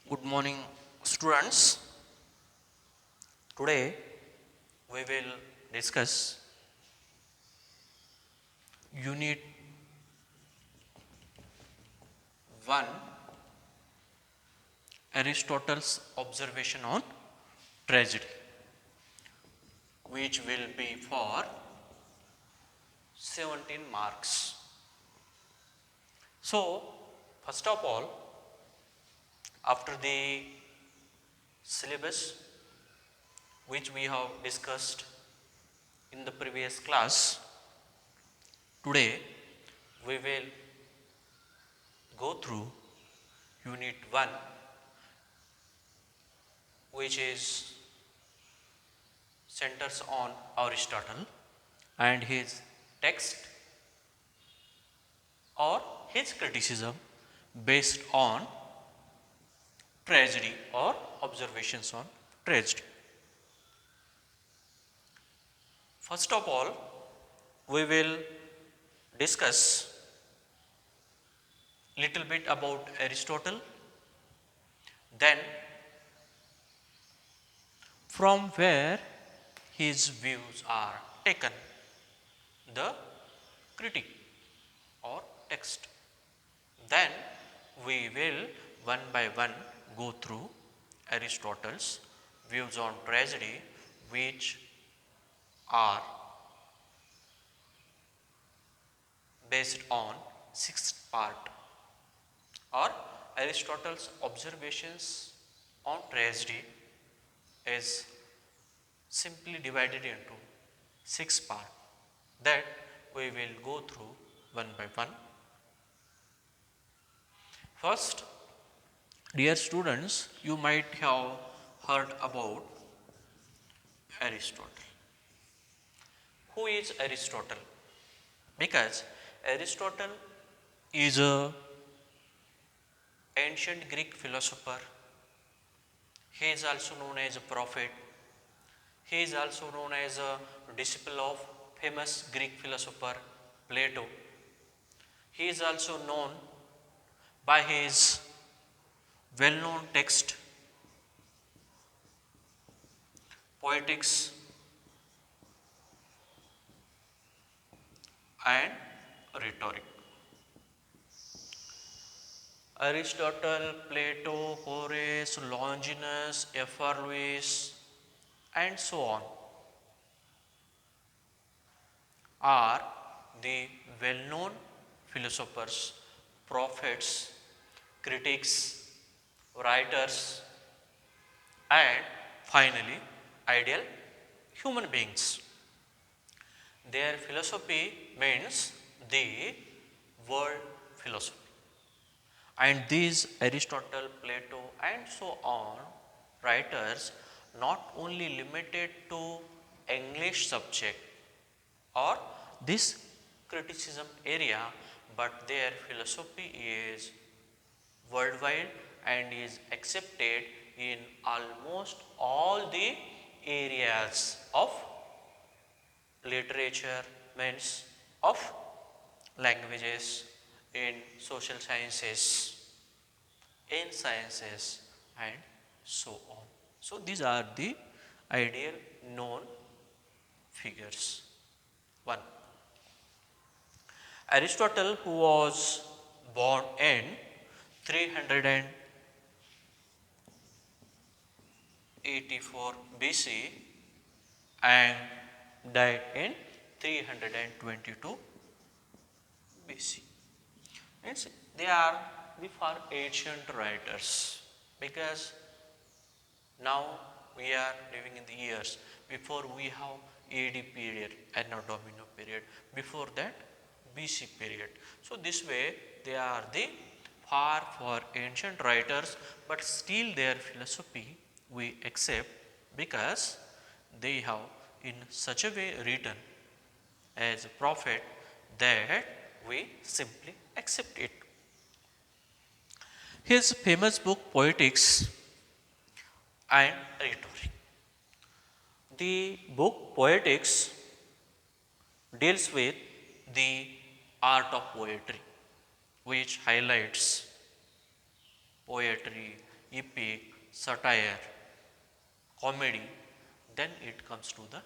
Good morning, students. Today we will discuss Unit 1, Aristotle's observation on tragedy, which will be for 17 marks. So, first of all, after the syllabus which we have discussed in the previous class, today we will go through Unit 1, which is centers on Aristotle and his text or his criticism based on tragedy or observations on tragedy. First of all, we will discuss little bit about Aristotle, then from where his views are taken, the critique or text. Then we will one by one go through Aristotle's views on tragedy, which are based on sixth part, or Aristotle's observations on tragedy is simply divided into six parts that we will go through one by one. First, dear students, you might have heard about Aristotle. Who is Aristotle? Because Aristotle is a ancient Greek philosopher. He is also known as a prophet. He is also known as a disciple of famous Greek philosopher Plato. He is also known by his well-known text Poetics and Rhetoric. Aristotle, Plato, Horace, Longinus, F.R. and so on are the well-known philosophers, prophets, critics, writers, and finally ideal human beings. Their philosophy means the world philosophy. And these Aristotle, Plato, and so on writers not only limited to English subject or this criticism area, but their philosophy is worldwide and is accepted in almost all the areas of literature, means of languages, in social sciences, in sciences, and so on. So, these are the ideal known figures. 1. Aristotle, who was born in 384 BC and died in 322 BC. Means they are the far ancient writers, because now we are living in the years before we have AD period, Anno Domini period, before that BC period. So, this way they are the far ancient writers, but still their philosophy we accept, because they have in such a way written as a prophet that we simply accept it. His famous book Poetics and Rhetoric. The book Poetics deals with the art of poetry, which highlights poetry, epic, satire, comedy, then it comes to the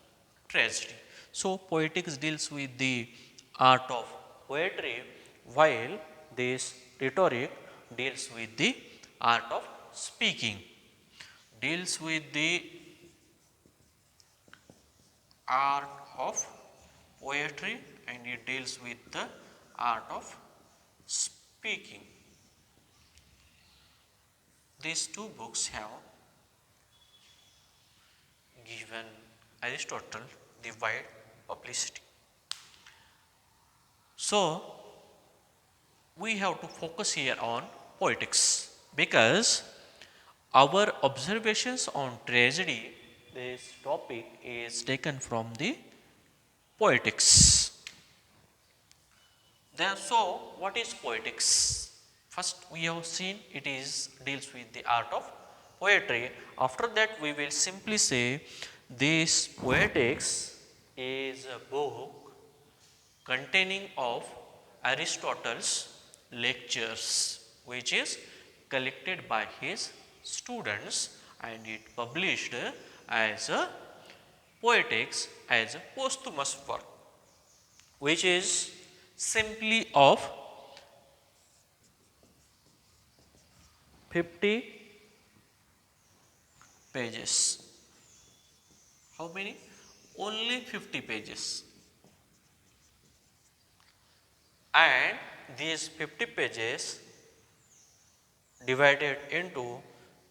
tragedy. So poetics deals with the art of poetry, while this rhetoric deals with the art of speaking, deals with the art of poetry, and it deals with the art of speaking. These two books have given Aristotle the wide publicity. So, we have to focus here on poetics because our observations on tragedy, this topic is taken from the poetics. Then, so what is poetics? First, we have seen it is deals with the art of poetry. After that, we will simply say this poetics is a book containing of Aristotle's lectures, which is collected by his students and it published as a poetics as a posthumous work, which is simply of 50 pages. How many? Only 50 pages. And these 50 pages divided into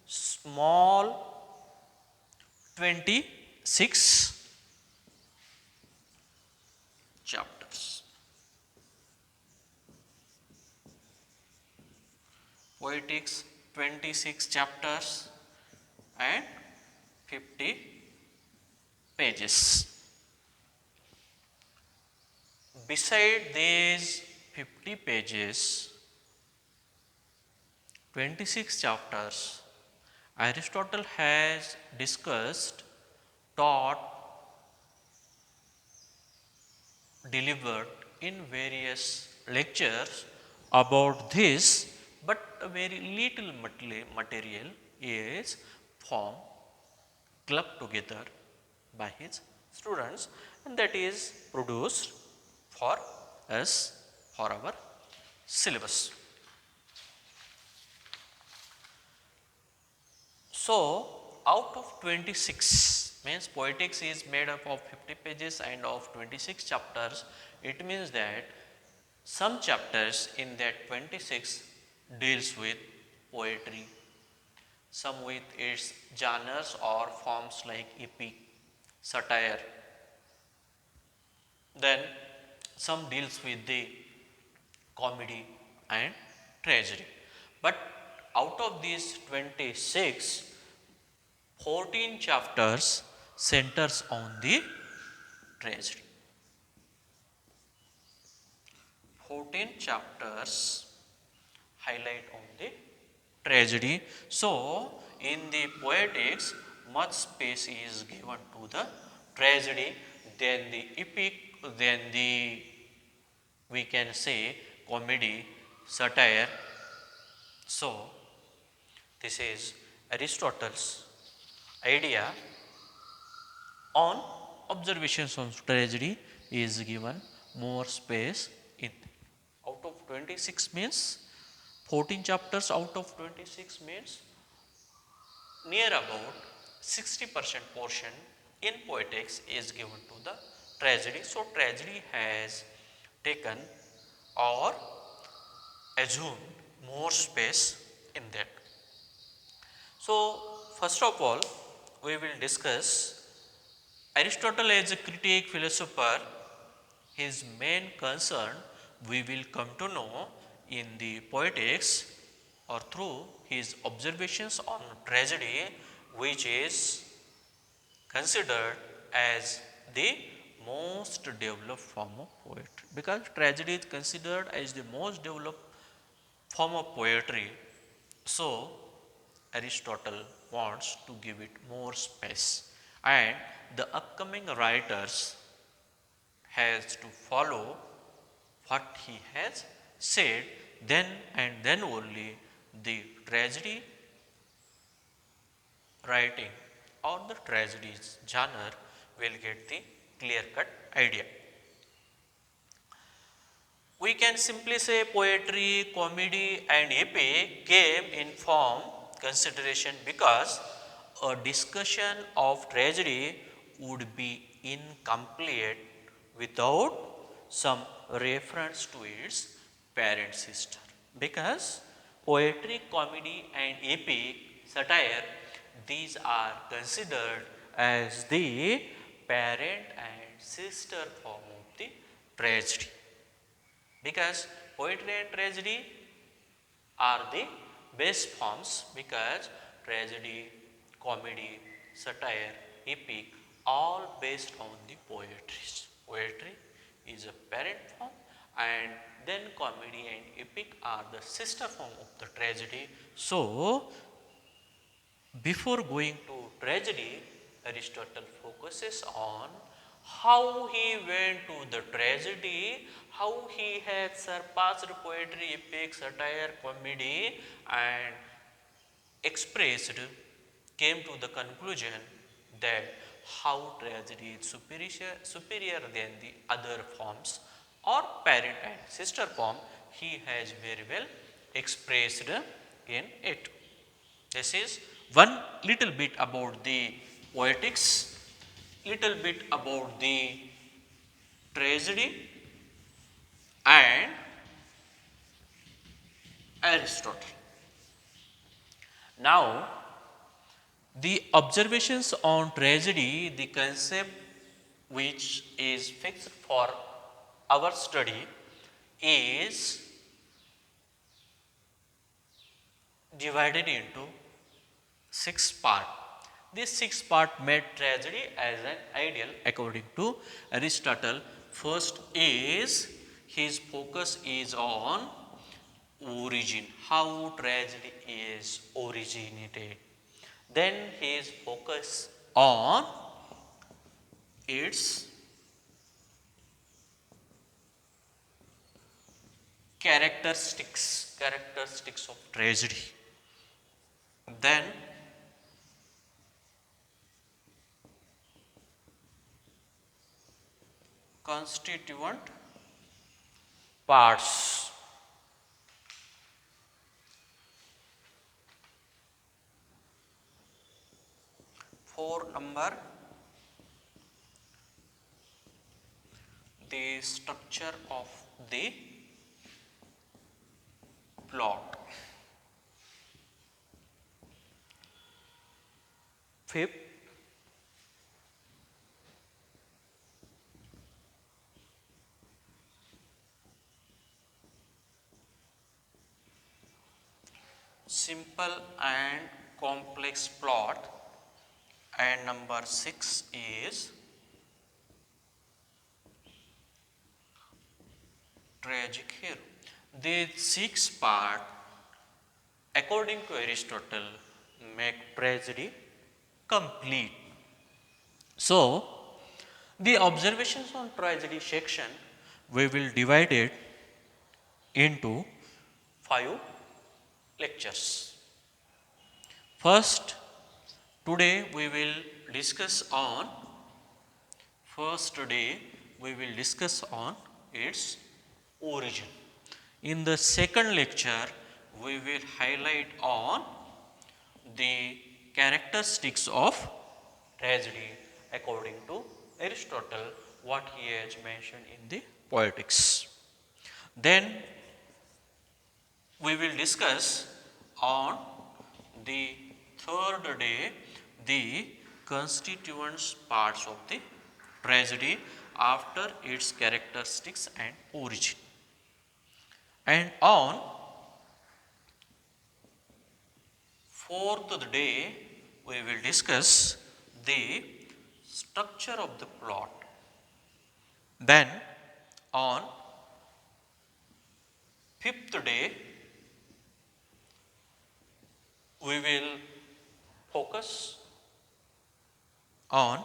small 26 chapters. Poetics 26 chapters and 50 pages. Beside these 50 pages, 26 chapters, Aristotle has discussed, taught, delivered in various lectures about this, but a very little material is formed, clubbed together by his students, and that is produced for us for our syllabus. So, out of 26 means poetics is made up of 50 pages and of 26 chapters, it means that some chapters in that 26 deals with poetry, some with its genres or forms like epic, satire, then some deals with the comedy and tragedy. But out of these 26, 14 chapters centers on the tragedy. 14 chapters highlight on the tragedy. So, in the poetics, much space is given to the tragedy, then the epic, then the we can say comedy, satire. So, this is Aristotle's idea on observations on tragedy is given more space in out of 26 means 14 chapters out of 26 means near about 60% portion in poetics is given to the tragedy. So, tragedy has taken or assumed more space in that. So, first of all we will discuss Aristotle as a critic philosopher, his main concern we will come to know in the poetics or through his observations on tragedy, which is considered as the most developed form of poetry, because tragedy is considered as the most developed form of poetry. So, Aristotle wants to give it more space, and the upcoming writers has to follow what he has said, then and then only the tragedy writing or the tragedies genre will get the clear cut idea. We can simply say poetry, comedy and epic came in form consideration because a discussion of tragedy would be incomplete without some reference to its parent sister. Because poetry, comedy and epic satire, these are considered as the parent and sister form of the tragedy. Because poetry and tragedy are the best forms, because tragedy, comedy, satire, epic all based on the poetry. Poetry is a parent form and then comedy and epic are the sister form of the tragedy. So, before going to tragedy, Aristotle focuses on how he went to the tragedy, how he had surpassed poetry, epic, satire, comedy and expressed, came to the conclusion that how tragedy is superior than the other forms or parent and sister form, he has very well expressed in it. This is one little bit about the poetics, little bit about the tragedy and Aristotle. Now, the observations on tragedy, the concept which is fixed for our study is divided into 6 parts. This 6 part made tragedy as an ideal according to Aristotle. First is his focus is on origin, how tragedy is originated. Then his focus on its characteristics of tragedy. Then constituent parts. For number, the structure of the plot. Fifth, simple and complex plot, and number 6 is tragic hero. These 6 parts according to Aristotle make tragedy complete. So, the observations on tragedy section we will divide it into 5 lectures. First, today we will discuss on its origin. In the second lecture, we will highlight on the characteristics of tragedy according to Aristotle, what he has mentioned in the Poetics. Then we will discuss on the third day the constituents parts of the tragedy after its characteristics and origin. And on fourth day we will discuss the structure of the plot. Then on fifth day we will focus on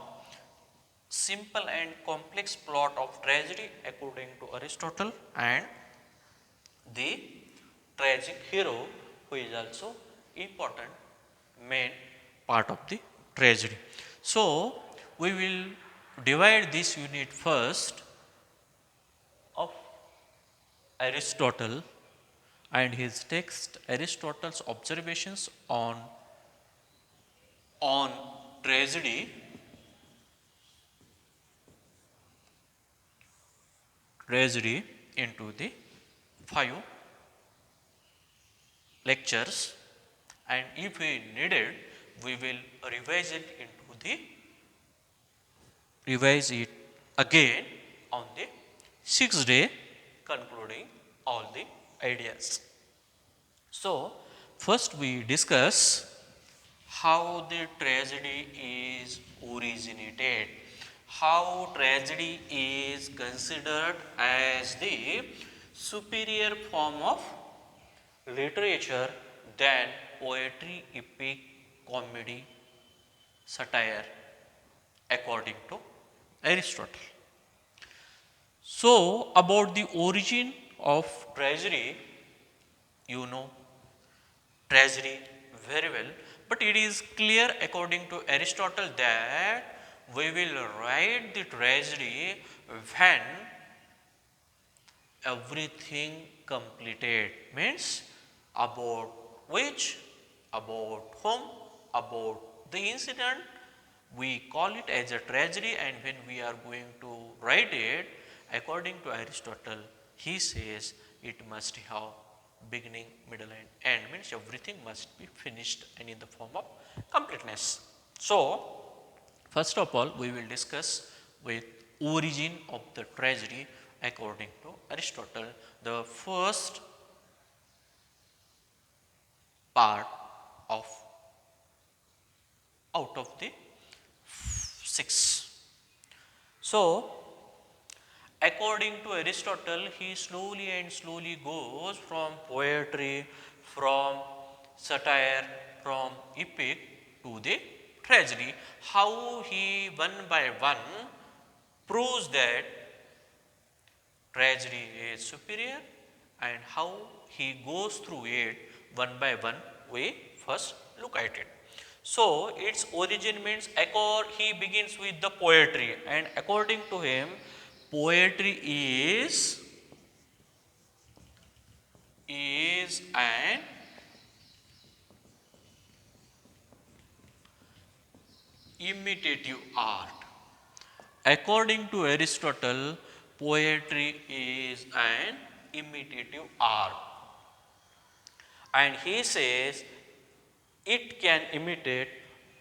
simple and complex plot of tragedy according to Aristotle and the tragic hero, who is also important main part of the tragedy. So, we will divide this unit first of Aristotle and his text Aristotle's observations on tragedy into the 5 lectures, and if we needed we will revise it again on the 6th day, concluding all the ideas. So, first we discuss how the tragedy is originated, how tragedy is considered as the superior form of literature than poetry, epic, comedy, satire, according to Aristotle. So, about the origin of tragedy, you know tragedy very well, but it is clear according to Aristotle that we will write the tragedy when everything completed, means about which, about whom, about the incident, we call it as a tragedy, and when we are going to write it according to Aristotle, he says it must have beginning, middle and end, means everything must be finished and in the form of completeness. So, first of all we will discuss with origin of the tragedy according to Aristotle. The first part of out of the 6. So, according to Aristotle, he slowly and slowly goes from poetry, from satire, from epic to the tragedy. How he one by one proves that tragedy is superior, and how he goes through it one by one, we first look at it. So, its origin means he begins with the poetry, and according to him poetry is an imitative art. According to Aristotle, poetry is an imitative art, and he says it can imitate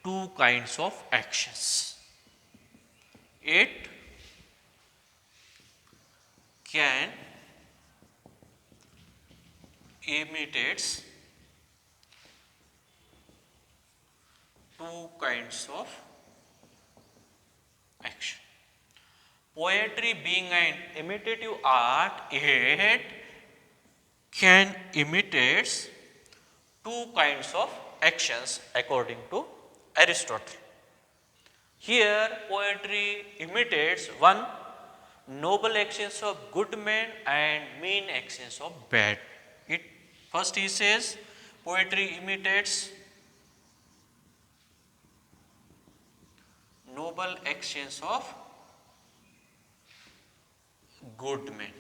two kinds of actions. It can imitates two kinds of action. Poetry being an imitative art, it can imitate two kinds of actions according to Aristotle. Here poetry imitates one, noble actions of good men and mean actions of bad. It first he says poetry imitates noble actions of good men.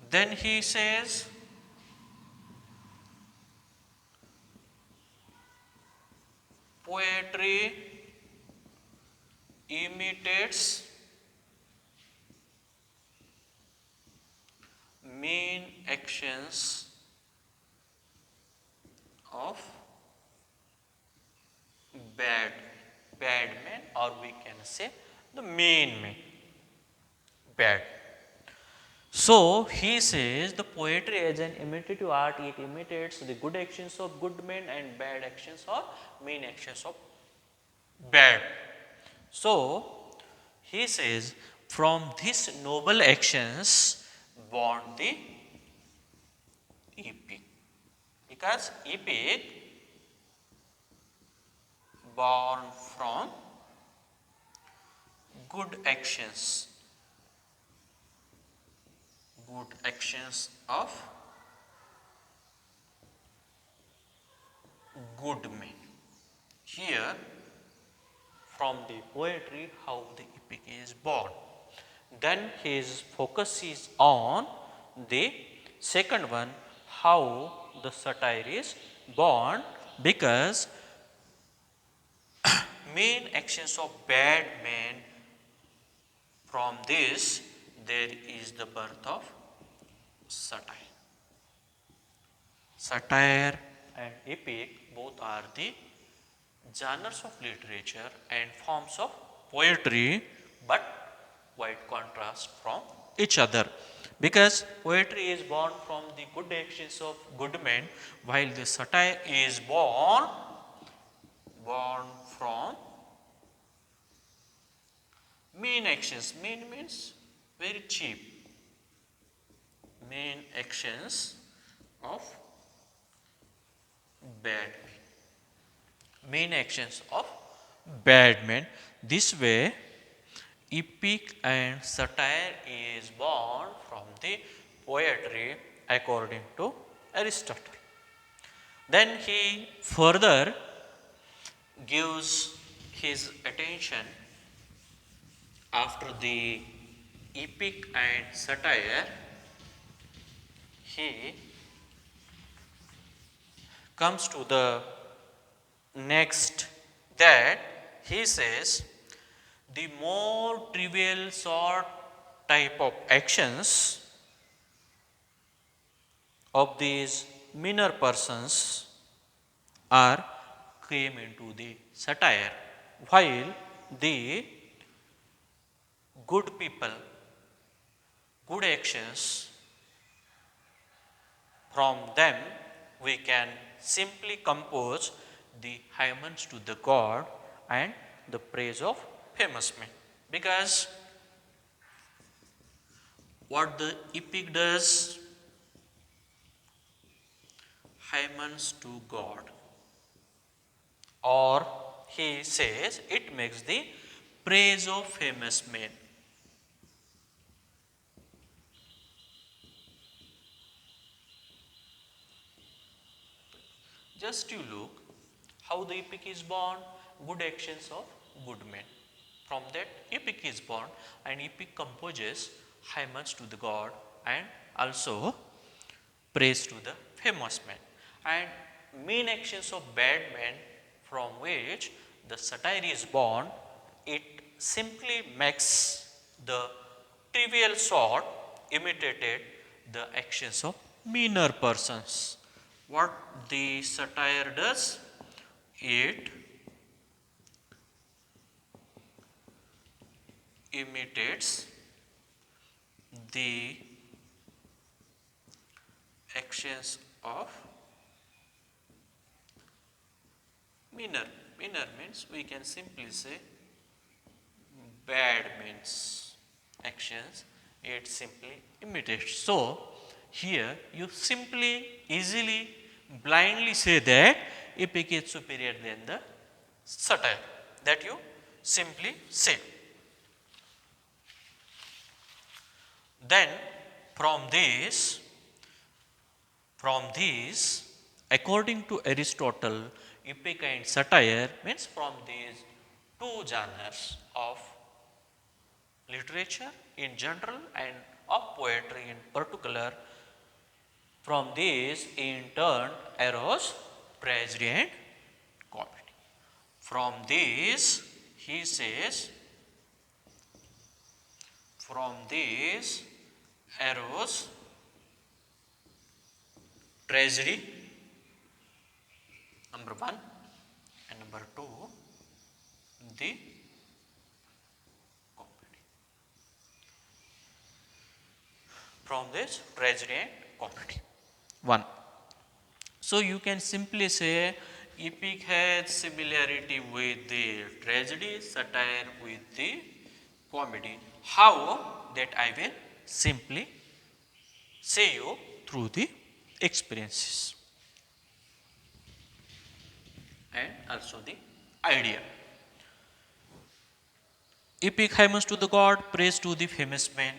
Then he says poetry imitates mean actions of bad men, or we can say the mean men, bad. So, he says the poetry as an imitative art, it imitates the good actions of good men and bad actions or mean actions of bad. So, he says from these noble actions born the epic, because epic born from good actions of good men. Here from the poetry how the epic is born. Then his focus is on the second one, how the satire is born, because main actions of bad men, from this there is the birth of satire. Satire and epic both are the genres of literature and forms of poetry, but quite contrast from each other, because poetry is born from the good actions of good men, while the satire is born from mean actions. Mean means very cheap. Mean actions of bad men. Mean actions of bad men. This way, epic and satire is born from the poetry according to Aristotle. Then he further gives his attention after the epic and satire. He comes to the next, that he says the more trivial sort type of actions of these meaner persons are came into the satire, while the good people, good actions, from them we can simply compose the hymns to the god and the praise of famous men. Because what the epic does, hymns to god, or he says it makes the praise of famous men. Just you look how the epic is born, good actions of good men. From that epic is born, and epic composes hymns to the god and also praise to the famous men. And mean actions of bad men, from which the satire is born, it simply makes the trivial sort imitated the actions of meaner persons. What the satire does, it imitates the actions of meaner. Meaner means we can simply say bad means actions, it simply imitates. So, here you simply easily blindly say that epic is superior than the satire, that you simply say. Then from these, according to Aristotle, epic and satire means from these two genres of literature in general and of poetry in particular, from these in turn arose tragedy and comedy. From these, he says, from these arose tragedy, number one, and number two, the comedy. From this tragedy and comedy. One. So you can simply say epic has similarity with the tragedy, satire with the comedy. How? That I will simply say you through the experiences and also the idea. Epic hymns to the god, praise to the famous men.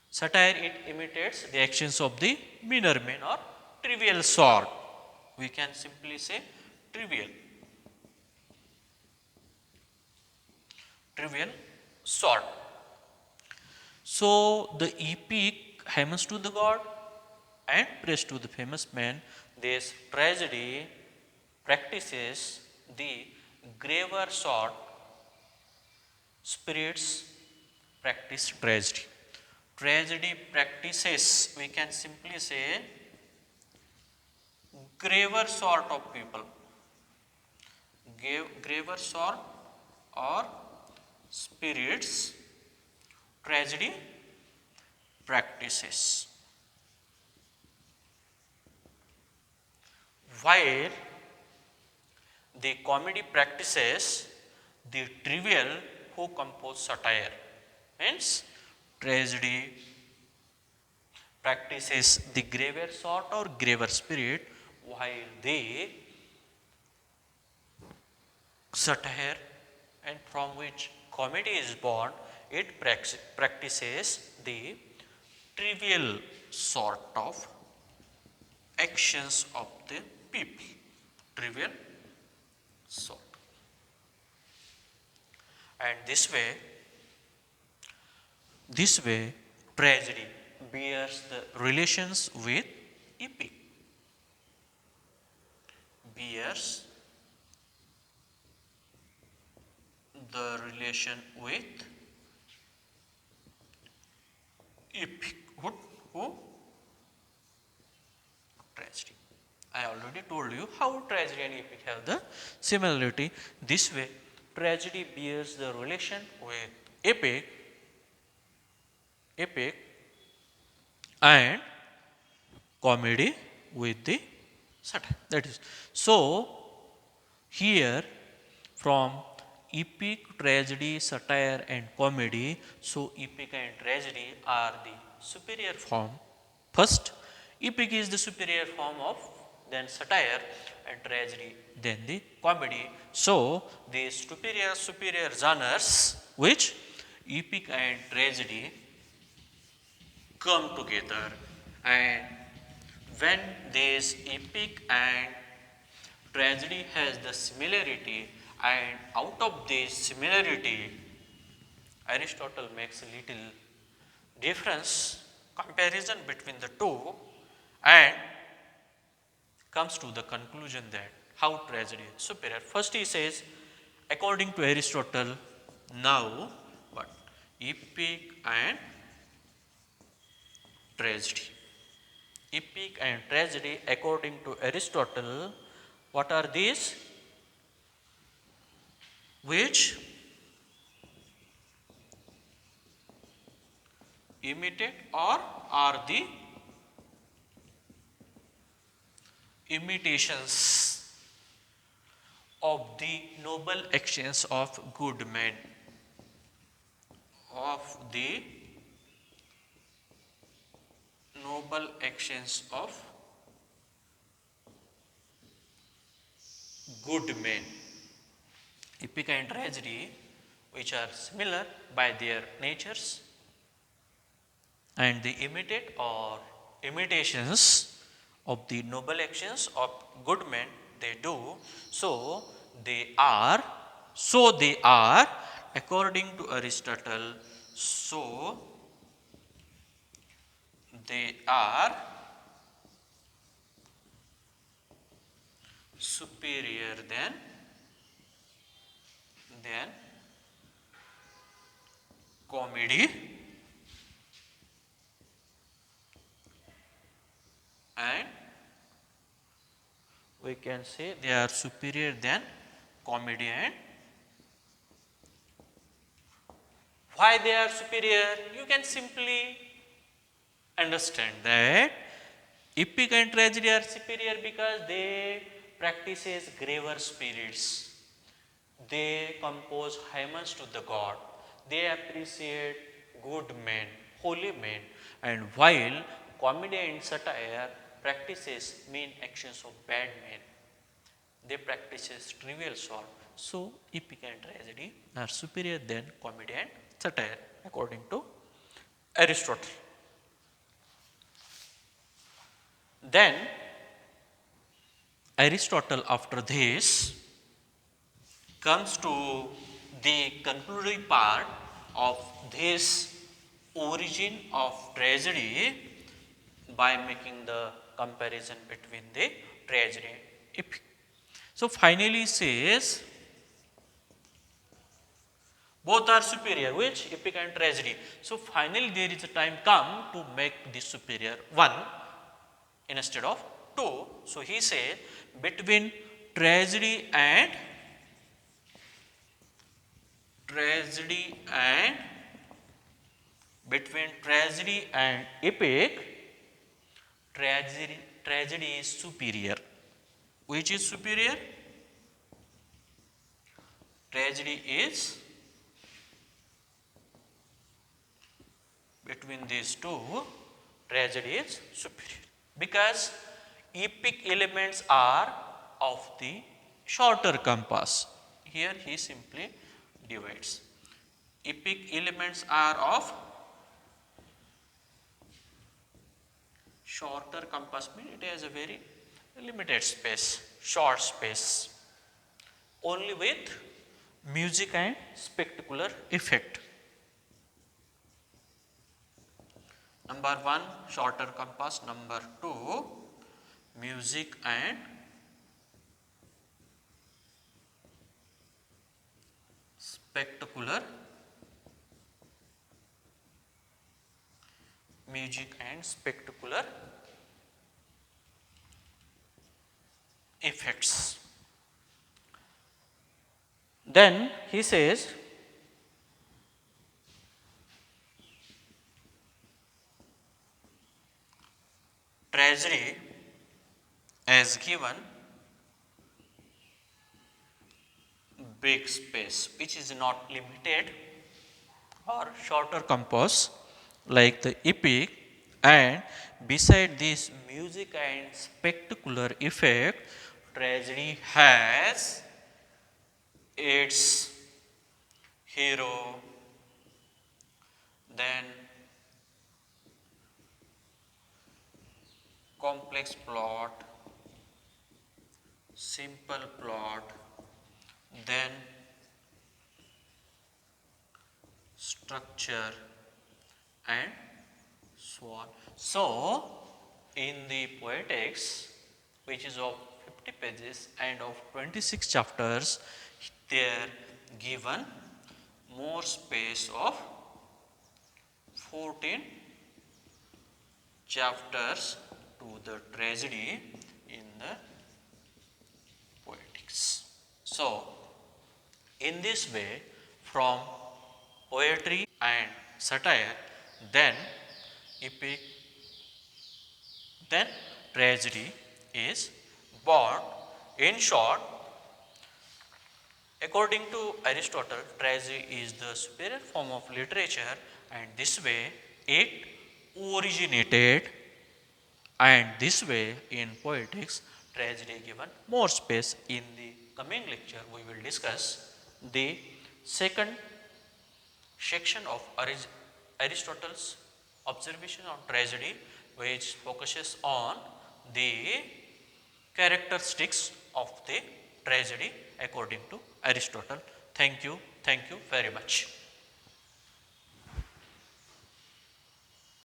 Satire, it imitates the actions of the meaner men or trivial sort. We can simply say trivial. Trivial sort. So the epic homage to the god and praise to the famous man, this tragedy practices the graver sort. Spirits practice tragedy. Tragedy practices, we can simply say, graver sort of people. Graver sort or spirits tragedy practices. While the comedy practices the trivial who compose satire. Hence, tragedy practices the graver sort or graver spirit, while the satire, and from which comedy is born, it practices the trivial sort of actions of the people. Trivial sort. And this way tragedy bears the relations with epic. Bears the relation with epic. Who? Tragedy. I already told you how tragedy and epic have the similarity. This way tragedy bears the relation with epic and comedy with the satire. That is so. Here, from epic, tragedy, satire, and comedy, so epic and tragedy are the superior form. First, epic is the superior form of then satire, and tragedy then the comedy. So, the superior genres which epic and tragedy come together, and when this epic and tragedy has the similarity, and out of this similarity Aristotle makes a little difference comparison between the two and comes to the conclusion that how tragedy is superior. First he says, according to Aristotle, now what? Epic and tragedy. Epic and tragedy, according to Aristotle, what are these? Which imitate or are the imitations of the noble actions of good men, of the noble actions of good men. Epic and tragedy, which are similar by their natures, and they imitate or imitations of the noble actions of good men they do. So they are, according to Aristotle, so they are superior than comedy and we can say they are superior than comedy. And why they are superior? You can simply understand that epic and tragedy are superior because they practices graver spirits. They compose hymns to the god. They appreciate good men, holy men, and while comedy and satire practices mean actions of bad men, they practices trivial sort. So epic and tragedy are superior than comedy and satire according to Aristotle. Then Aristotle after this comes to the concluding part of this origin of tragedy by making the comparison between the tragedy and epic. So, finally says both are superior, which epic and tragedy. So, finally there is a time come to make the superior one instead of two. So, he said between tragedy and between tragedy and epic, tragedy is superior. Which is superior? Tragedy is between these two, tragedy is superior because epic elements are of the shorter compass. Here he simply divides. Epic elements are of shorter compass, means it has a very limited space, short space, only with music and spectacular effect. Number 1 shorter compass, number 2 music and spectacular effects. Then he says tragedy as given big space which is not limited or shorter compass like the epic, and beside this music and spectacular effect, tragedy has its hero, then complex plot, simple plot, then structure and so on. So, in the poetics which is of 50 pages and of 26 chapters, there given more space of 14 chapters to the tragedy in the poetics. So, in this way from poetry and satire, then epic, then tragedy is born. In short, according to Aristotle, tragedy is the superior form of literature, and this way it originated, and this way in poetics tragedy given more space. In the coming lecture we will discuss the second section of Aristotle's observation on tragedy, which focuses on the characteristics of the tragedy according to Aristotle. Thank you very much.